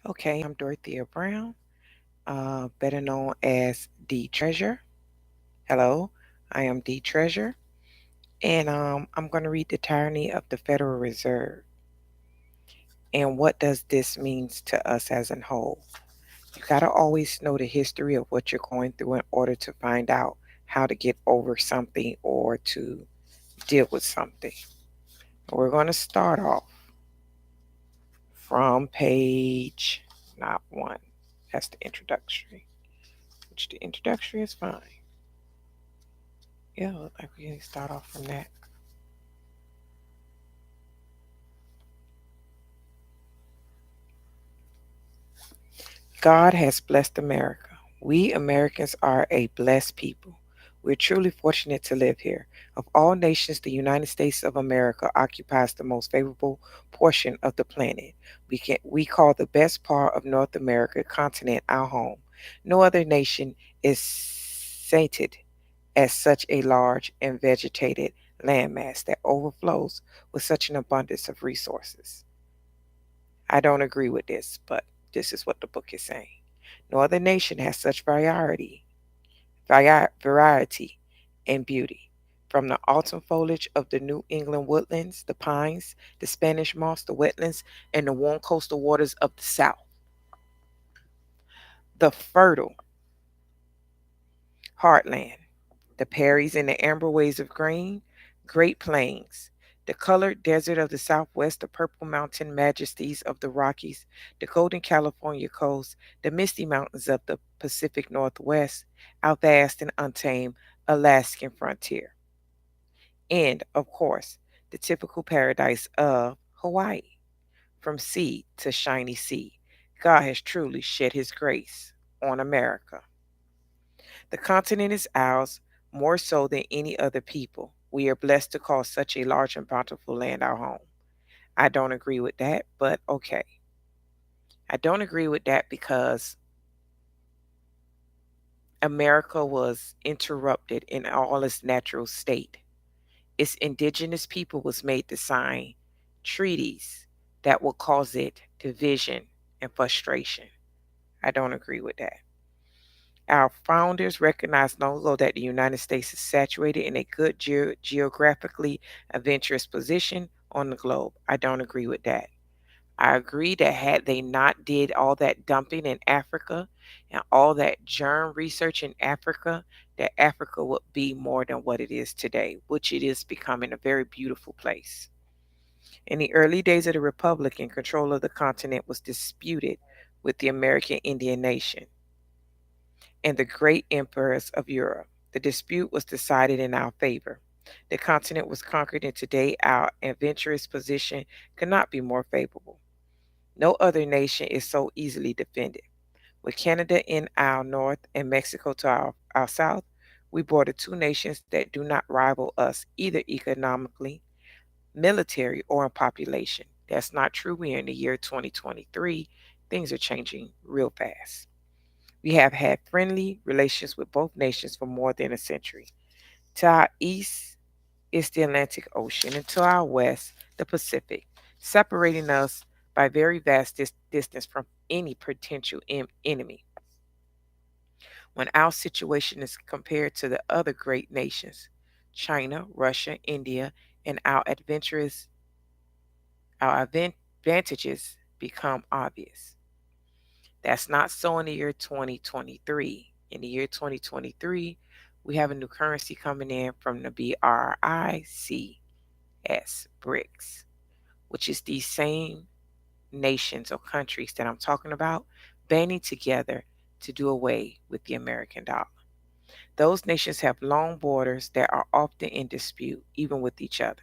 Okay, I'm Dorothea Brown, better known as D Treasure. Hello, I am D Treasure, and I'm going to read the tyranny of the Federal Reserve. And what does this means to us as a whole? You got to always know the history of what you're going through in order to find out how to get over something or to deal with something. We're going to start off from page not one. That's the introductory, which the introductory is fine. Yeah, like we can start off from that. God has blessed America. We Americans are a blessed people. We're truly fortunate to live here. Of all nations, the United States of America occupies the most favorable portion of the planet. We call the best part of North America continent our home. No other nation is sated as such a large and vegetated landmass that overflows with such an abundance of resources. I don't agree with this, but this is what the book is saying. No other nation has such variety and beauty. From the autumn foliage of the New England woodlands, the pines, the Spanish moss, the wetlands, and the warm coastal waters of the South, the fertile heartland, the prairies and the amber waves of grain, great plains, the colored desert of the Southwest, the purple mountain majesties of the Rockies, the golden California coast, the misty mountains of the Pacific Northwest, our vast and untamed Alaskan frontier, and, of course, the typical paradise of Hawaii. From sea to shiny sea, God has truly shed his grace on America. The continent is ours more so than any other people. We are blessed to call such a large and bountiful land our home. I don't agree with that, but okay. I don't agree with that because America was interrupted in all its natural state. Its indigenous people was made to sign treaties that will cause it division and frustration. I don't agree with that. Our founders recognized long ago that the United States is saturated in a good geographically adventurous position on the globe. I don't agree with that. I agree that had they not did all that dumping in Africa and all that germ research in Africa, that Africa would be more than what it is today, which it is becoming a very beautiful place. In the early days of the Republic, control of the continent was disputed with the American Indian nation and the great emperors of Europe. The dispute was decided in our favor. The continent was conquered, and today our adventurous position could not be more favorable. No other nation is so easily defended. With Canada in our north and Mexico to our south, we border two nations that do not rival us either economically, military, or in population. That's not true. We are in the year 2023. Things are changing real fast. We have had friendly relations with both nations for more than a century. To our east is the Atlantic Ocean, and to our west, the Pacific, separating us by very vast distance from any potential enemy. When our situation is compared to the other great nations, China, Russia, India, and our advantages become obvious. That's not so in the year 2023. In the year 2023, we have a new currency coming in from the BRICS, which is these same nations or countries that I'm talking about banding together to do away with the American dollar. Those nations have long borders that are often in dispute, even with each other.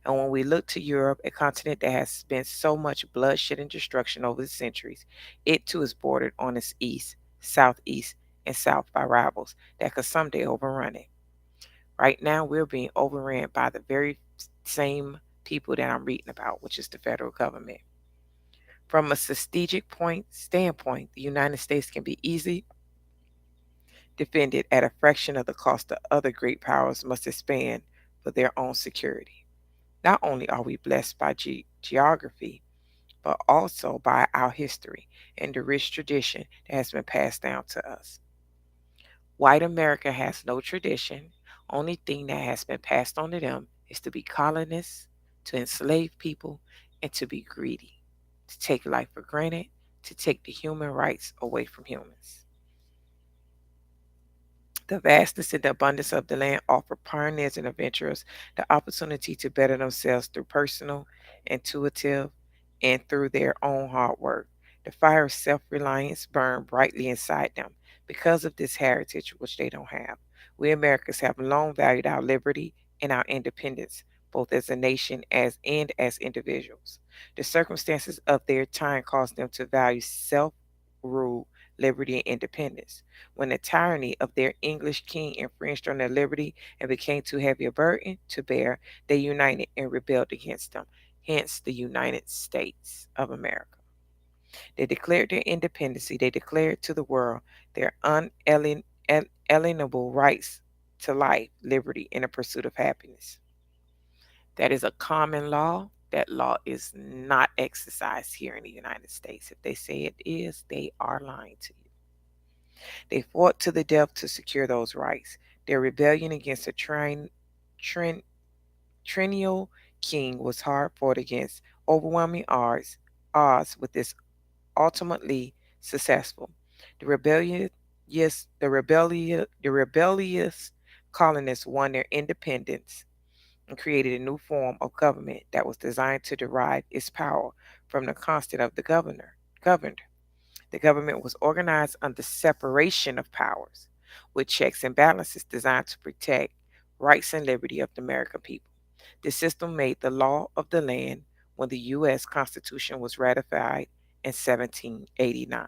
And when we look to Europe, a continent that has spent so much bloodshed and destruction over the centuries, it too is bordered on its east, southeast, and south by rivals that could someday overrun it. Right now, we're being overran by the very same people that I'm reading about, which is the federal government. From a strategic standpoint, the United States can be easily defended at a fraction of the cost that other great powers must expend for their own security. Not only are we blessed by geography, but also by our history and the rich tradition that has been passed down to us. White America has no tradition. Only thing that has been passed on to them is to be colonists, to enslave people, and to be greedy, to take life for granted, to take the human rights away from humans. The vastness and the abundance of the land offer pioneers and adventurers the opportunity to better themselves through personal, intuitive, and through their own hard work. The fire of self reliance burned brightly inside them because of this heritage, which they don't have. We Americans have long valued our liberty and our independence, both as a nation and as individuals. The circumstances of their time caused them to value self rule, liberty, and independence. When the tyranny of their English king infringed on their liberty and became too heavy a burden to bear, they united and rebelled against them, hence the United States of America. They declared their independence, they declared to the world their unalienable rights to life, liberty, and the pursuit of happiness. That is a common law. That law is not exercised here in the United States. If they say it is, they are lying to you. They fought to the death to secure those rights. Their rebellion against a tren, triennial king was hard fought against overwhelming odds with this ultimately successful. The rebellious colonists won their independence and created a new form of government that was designed to derive its power from the constant of the governed. The government was organized under separation of powers, with checks and balances designed to protect rights and liberty of the American people. This system made the law of the land when the U.S. Constitution was ratified in 1789.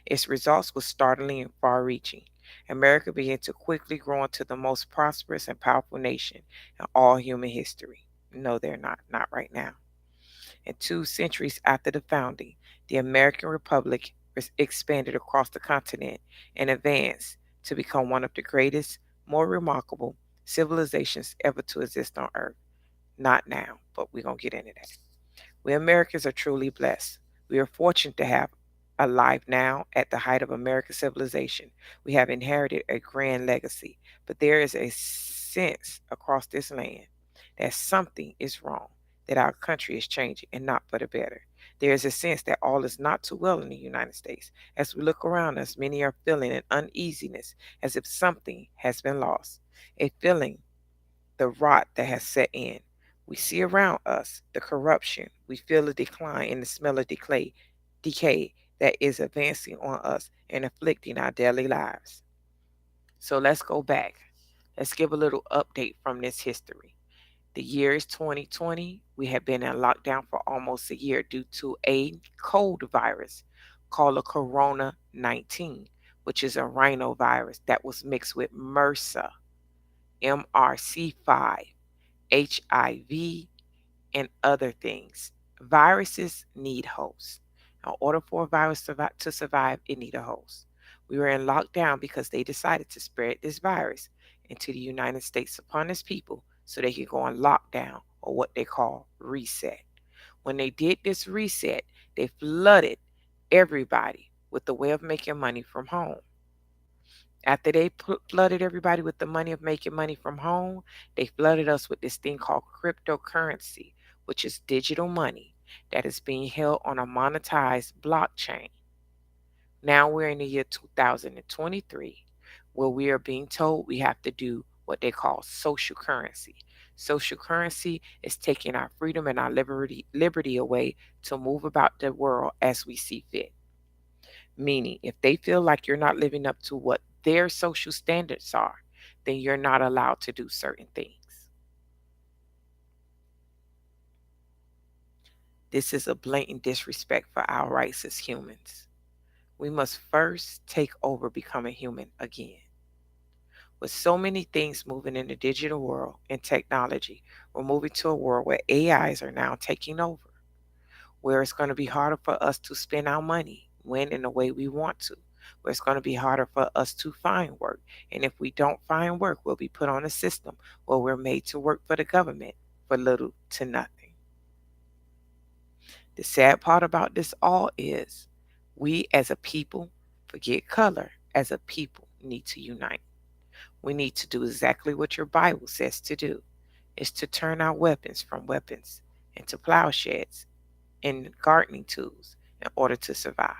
Its results were startling and far reaching. America began to quickly grow into the most prosperous and powerful nation in all human history. No, they're not right now. And 2 centuries after the founding, the American Republic was expanded across the continent and advanced to become one of the greatest, more remarkable civilizations ever to exist on Earth. Not now, but we're going to get into that. We Americans are truly blessed. We are fortunate to have alive now at the height of American civilization. We have inherited a grand legacy, but there is a sense across this land that something is wrong, that our country is changing and not for the better. There is a sense that all is not too well in the United States. As we look around us, many are feeling an uneasiness as if something has been lost, a feeling the rot that has set in. We see around us the corruption. We feel the decline and the smell of decay that is advancing on us and afflicting our daily lives. So let's go back. Let's give a little update from this history. The year is 2020. We have been in lockdown for almost a year due to a cold virus called a Corona 19, which is a rhinovirus that was mixed with MRSA, MRC5, HIV, and other things. Viruses need hosts. In order for a virus to survive, it needs a host. We were in lockdown because they decided to spread this virus into the United States upon its people so they could go on lockdown or what they call reset. When they did this reset, they flooded everybody with the way of making money from home. After they flooded everybody with the money of making money from home, they flooded us with this thing called cryptocurrency, which is digital money that is being held on a monetized blockchain. Now we're in the year 2023, where we are being told we have to do what they call social currency. Social currency is taking our freedom and our liberty away to move about the world as we see fit. Meaning, if they feel like you're not living up to what their social standards are, then you're not allowed to do certain things. This is a blatant disrespect for our rights as humans. We must first take over becoming human again. With so many things moving in the digital world and technology, we're moving to a world where AIs are now taking over, where it's going to be harder for us to spend our money when and the way we want to, where it's going to be harder for us to find work. And if we don't find work, we'll be put on a system where we're made to work for the government for little to nothing. The sad part about this all is we as a people forget color. As a people need to unite. We need to do exactly what your Bible says to do, is to turn our weapons from weapons into plowshares and gardening tools in order to survive.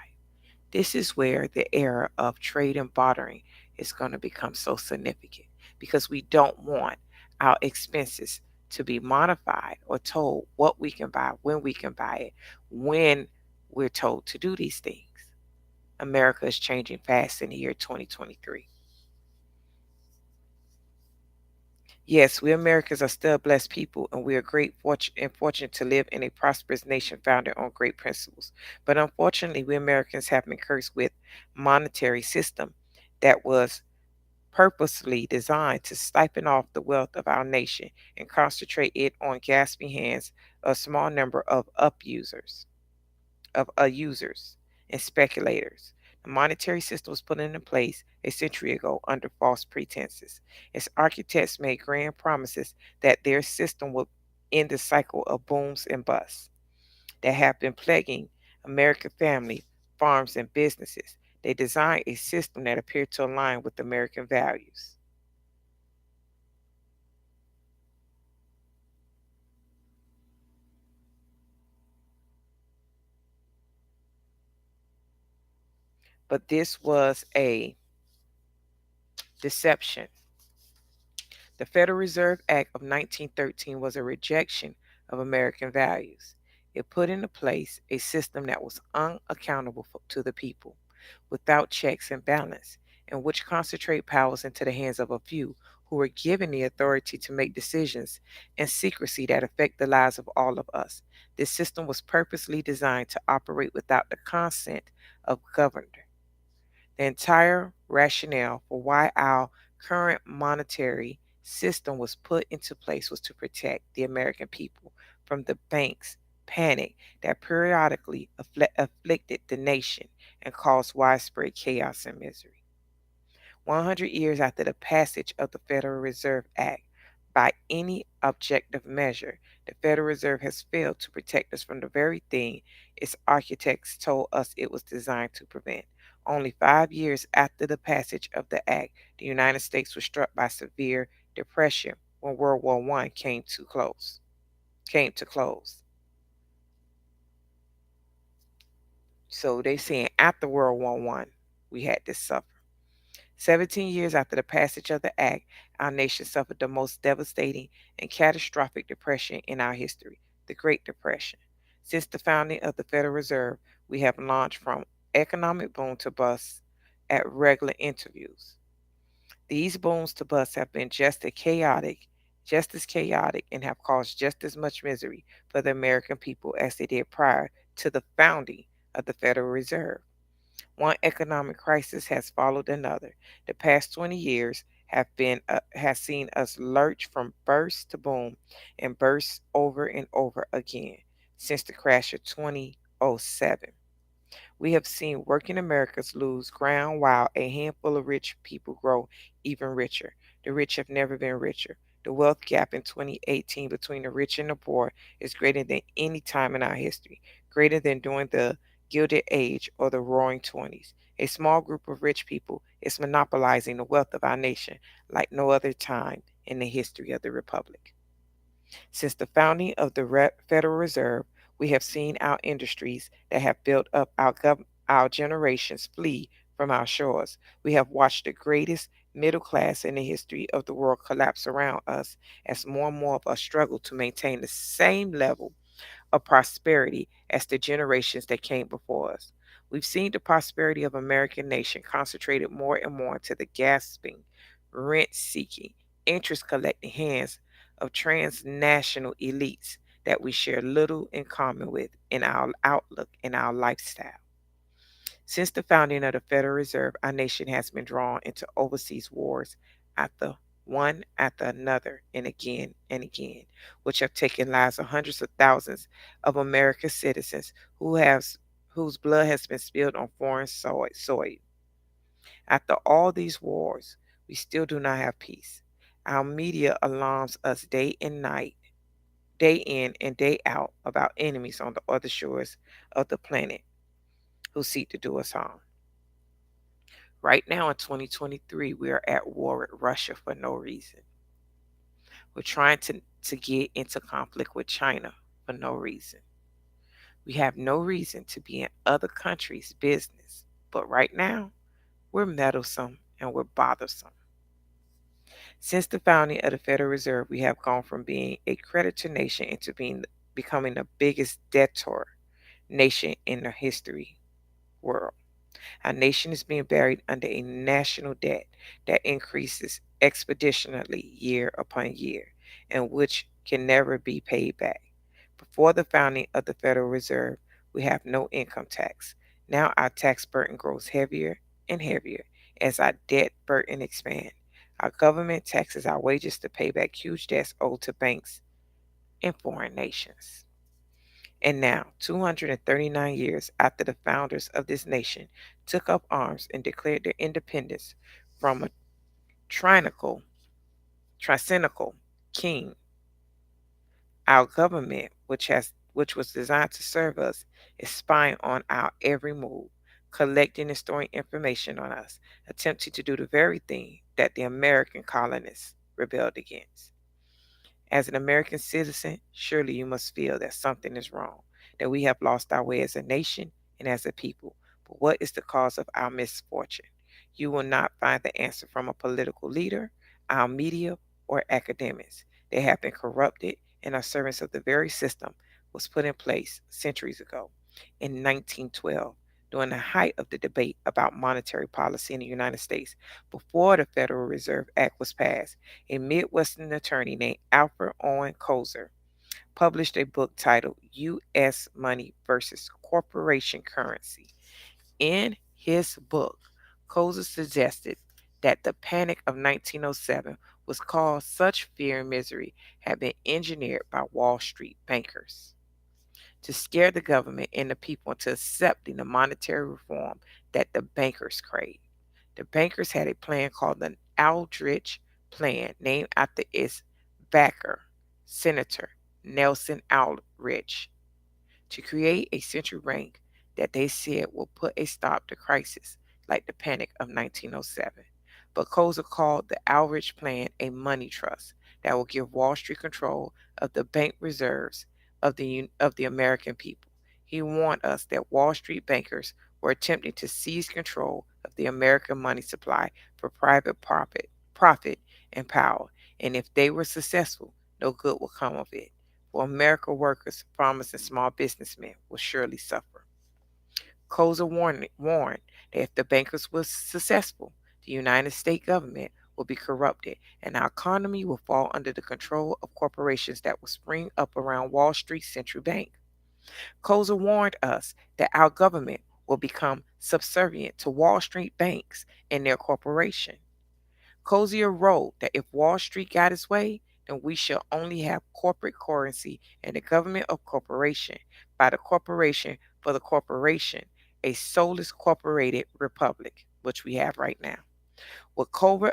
This is where the era of trade and bartering is going to become so significant because we don't want our expenses to be modified or told what we can buy, when when we're told to do these things. America is changing fast in the year 2023. Yes, we Americans are still blessed people, and we are fortunate to live in a prosperous nation founded on great principles. But unfortunately, we Americans have been cursed with monetary system that was purposely designed to siphon off the wealth of our nation and concentrate it on gasping hands of a small number of users and speculators. The monetary system was put into place a century ago under false pretenses. Its architects made grand promises that their system would end the cycle of booms and busts that have been plaguing American family, farms, and businesses. They designed a system that appeared to align with American values. But this was a deception. The Federal Reserve Act of 1913 was a rejection of American values. It put into place a system that was unaccountable to the people, without checks and balance, and which concentrate powers into the hands of a few who were given the authority to make decisions in secrecy that affect the lives of all of us. This system was purposely designed to operate without the consent of governors. The entire rationale for why our current monetary system was put into place was to protect the American people from the bank's panic that periodically afflicted the nation and caused widespread chaos and misery. 100 years after the passage of the Federal Reserve Act, by any objective measure, the Federal Reserve has failed to protect us from the very thing its architects told us it was designed to prevent. Only 5 years after the passage of the act, the United States was struck by severe depression when World War I came to close. So they saying after World War One, we had this suffer. 17 years after the passage of the act, our nation suffered the most devastating and catastrophic depression in our history, the Great Depression. Since the founding of the Federal Reserve, we have launched from economic boom to bust at regular interviews. These booms to busts have been just as chaotic, and have caused just as much misery for the American people as they did prior to the founding of the Federal Reserve. One economic crisis has followed another. The past 20 years has seen us lurch from burst to boom and burst over and over again since the crash of 2007. We have seen working Americans lose ground while a handful of rich people grow even richer. The rich have never been richer. The wealth gap in 2018 between the rich and the poor is greater than any time in our history, greater than during the Gilded Age or the Roaring Twenties. A small group of rich people is monopolizing the wealth of our nation like no other time in the history of the Republic. Since the founding of the Federal Reserve, we have seen our industries that have built up our generations flee from our shores. We have watched the greatest middle class in the history of the world collapse around us as more and more of us struggle to maintain the same level of prosperity as the generations that came before us. We've seen the prosperity of American nation concentrated more and more into the gasping, rent-seeking, interest-collecting hands of transnational elites that we share little in common with in our outlook and our lifestyle. Since the founding of the Federal Reserve, our nation has been drawn into overseas wars after one after another and again, which have taken lives of hundreds of thousands of American citizens whose blood has been spilled on foreign soil. After all these wars, we still do not have peace. Our media alarms us day and night day in and day out about enemies on the other shores of the planet who seek to do us harm. Right now in 2023, we are at war with Russia for no reason. We're trying to get into conflict with China for no reason. We have no reason to be in other countries' business, but right now, we're meddlesome and we're bothersome. Since the founding of the Federal Reserve, we have gone from being a creditor nation into becoming the biggest debtor nation in the history world. Our nation is being buried under a national debt that increases expeditionally year upon year and which can never be paid back. Before the founding of the Federal Reserve, we have no income tax. Now our tax burden grows heavier and heavier as our debt burden expands. Our government taxes our wages to pay back huge debts owed to banks in foreign nations. And now, 239 years after the founders of this nation took up arms and declared their independence from a tyrannical, tyrannical king, our government, which was designed to serve us, is spying on our every move, collecting and storing information on us, attempting to do the very thing that the American colonists rebelled against. As an American citizen, surely you must feel that something is wrong, that we have lost our way as a nation and as a people. But what is the cause of our misfortune? You will not find the answer from a political leader, our media, or academics. They have been corrupted and are servants of the very system was put in place centuries ago. In 1912, during the height of the debate about monetary policy in the United States, before the Federal Reserve Act was passed, a Midwestern attorney named Alfred Owen Kozer published a book titled U.S. Money versus Corporation Currency. In his book, Kozer suggested that the Panic of 1907 was caused such fear and misery had been engineered by Wall Street bankers to scare the government and the people into accepting the monetary reform that the bankers craved. The bankers had a plan called the Aldrich Plan, named after its backer, Senator Nelson Aldrich, to create a central bank that they said will put a stop to crisis like the Panic of 1907. But Kozer called the Aldrich Plan a money trust that will give Wall Street control of the bank reserves of the American people. He warned us that Wall Street bankers were attempting to seize control of the American money supply for private profit and power, and if they were successful, no good will come of it. For American workers, farmers, and small businessmen will surely suffer. Kozer warned that if the bankers were successful, the United States government will be corrupted and our economy will fall under the control of corporations that will spring up around Wall Street Central Bank. Kozer warned us that our government will become subservient to Wall Street banks and their corporation. Cozier wrote that if Wall Street got its way, then we shall only have corporate currency and the government of corporation, by the corporation for the corporation, a soulless corporated republic, which we have right now. What Culver,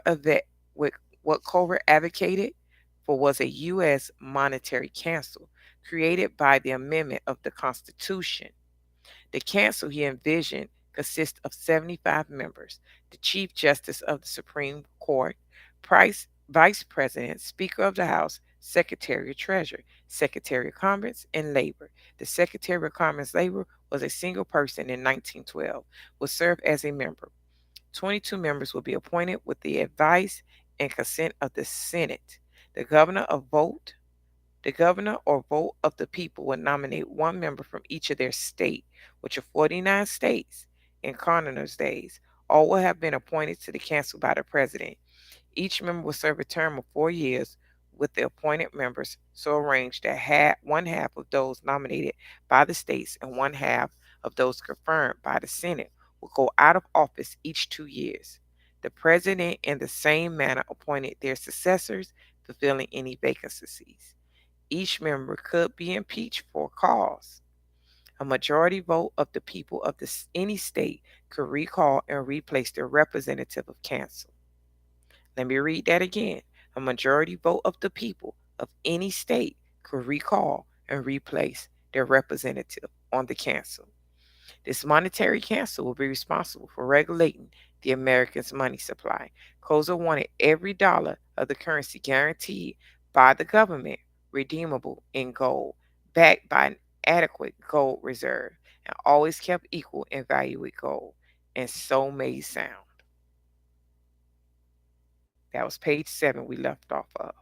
what, what Culver advocated for was a U.S. monetary council created by the amendment of the Constitution. The council he envisioned consists of 75 members, the Chief Justice of the Supreme Court, Vice President, Speaker of the House, Secretary of Treasury, Secretary of Commerce, and Labor. The Secretary of Commerce Labor was a single person in 1912, will serve as a member. 22 members will be appointed with the advice and consent of the Senate. The governor of vote the governor or vote of the people will nominate one member from each of their state, which are 49 states in Connors days. All will have been appointed to the council by the president. Each member will serve a term of 4 years with the appointed members so arranged that one half of those nominated by the states and one half of those confirmed by the Senate will go out of office each 2 years. The president in the same manner appointed their successors, fulfilling any vacancies. Each member could be impeached for a cause. A majority vote of the people of any state could recall and replace their representative of council. Let me read that again. A majority vote of the people of any state could recall and replace their representative on the council. This monetary council will be responsible for regulating the Americans' money supply. Koza wanted every dollar of the currency guaranteed by the government redeemable in gold, backed by an adequate gold reserve, and always kept equal in value with gold, and so made sound. That was page 7 we left off of.